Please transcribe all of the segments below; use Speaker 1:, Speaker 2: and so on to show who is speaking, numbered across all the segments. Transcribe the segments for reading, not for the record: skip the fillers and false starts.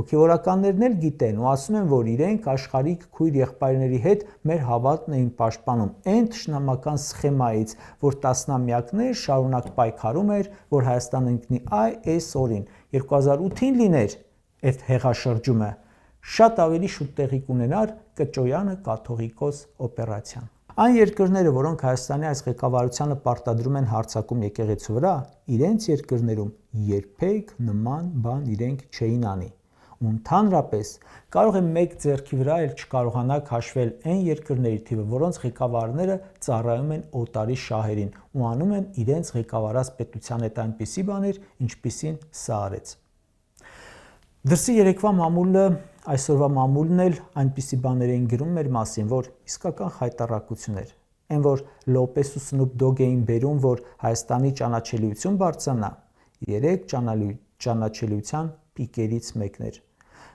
Speaker 1: Հոգևորականներն էլ գիտեն ու ասում են, որ իրենք աշխարհիկ քույր եղբայրների հետ մեր հավատն էին պաշտպանում այն թշնամական սխեմայից, որ տասնամյակներ շարունակ պայքարում էր, որ Հայաստանը ընկնի այս օրին, 2008-ին լիներ այդ հեղաշրջումը, շատ ավելի շուտ տեղի կունենար Կճոյանը կաթողիկոս օպերացիան։ Այն երկրները, որոնք Հայաստանի այս ղեկավարությանը պարտադրում են հարձակում եկեղեցու վրա, իրենց երկրներում երբեք նման բան իրենք չէին անի։ Ու ընդհանրապես կարող է մեկ ձեռքի վրա էլ չկարողանաք հաշվել այն երկրների թիվը, որոնց ղեկավարները ծառայում են օտարի շահերին ու անում են իրենց ղեկավարած պետության հետ այնպիսի բաներ, ինչպիսին սա արեց։ Դրսի երեկվա մամուլը, այսօրվա մամուլն էլ այնպիսի բաներ էին գրում մեր մասին, որ իսկական խայտառակություն էր։ Այն որ Լոպես ու Սնուպ Դոգ էին բերում, որ Հայաստանի ճանաչելիություն բարձրանա, 3 ճանաչելիության պիկերից մեկն էր։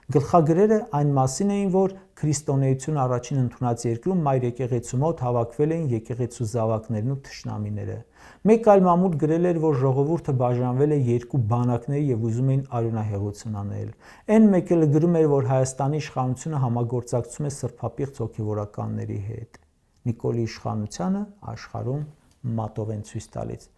Speaker 1: Գլխագրերը այն մասին էին, որ քրիստոնեություն առաջին ընդունած երկրում մայր եկեղեցու մոտ հավաքվել էին եկեղեցու զավակներն ու թշնամիները։ Մեկ այլ մամուլ գրել էր, որ ժողովուրդը բաժանվել է 2 բանակների եւ ուզում էին արյունահեղություն անել։ Այն մեկը գրում էր, որ Հայաստանի իշխանությունը համագործակցում է սրբապիղծ հոգևորականների հետ։ Նիկոլի իշխանությանը աշխարհում մատով են ցույց տալիս,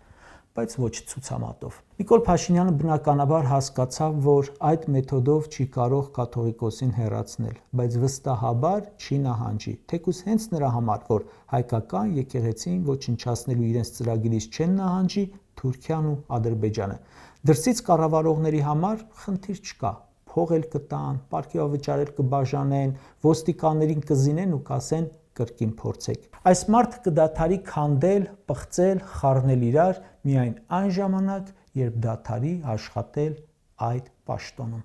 Speaker 1: բայց ոչ ցուցամատով։ Նիկոլ Փաշինյանը բնականաբար հասկացավ, որ այդ մեթոդով չի կարող կաթողիկոսին հեռացնել, բայց վստահաբար չի նահանջի, թեկուզ հենց նրա համար, որ հայկական եկեղեցին ոչնչացնելու իրենց ծրագրից չեն նահանջի Թուրքիան ու Ադրբեջանը։ Դրսից կառավարողների համար խնդիր չկա, փող էլ կտան, պարգևավճար էլ կբաժանեն, ոստիկաններին կզինեն ու կասեն կրկին փորձեք։ Այս մարդը կդադարի քանդել, պղծել, խառնել իրար միայն այն ժամանակ, երբ դադարի աշխատել այդ պաշտոնում։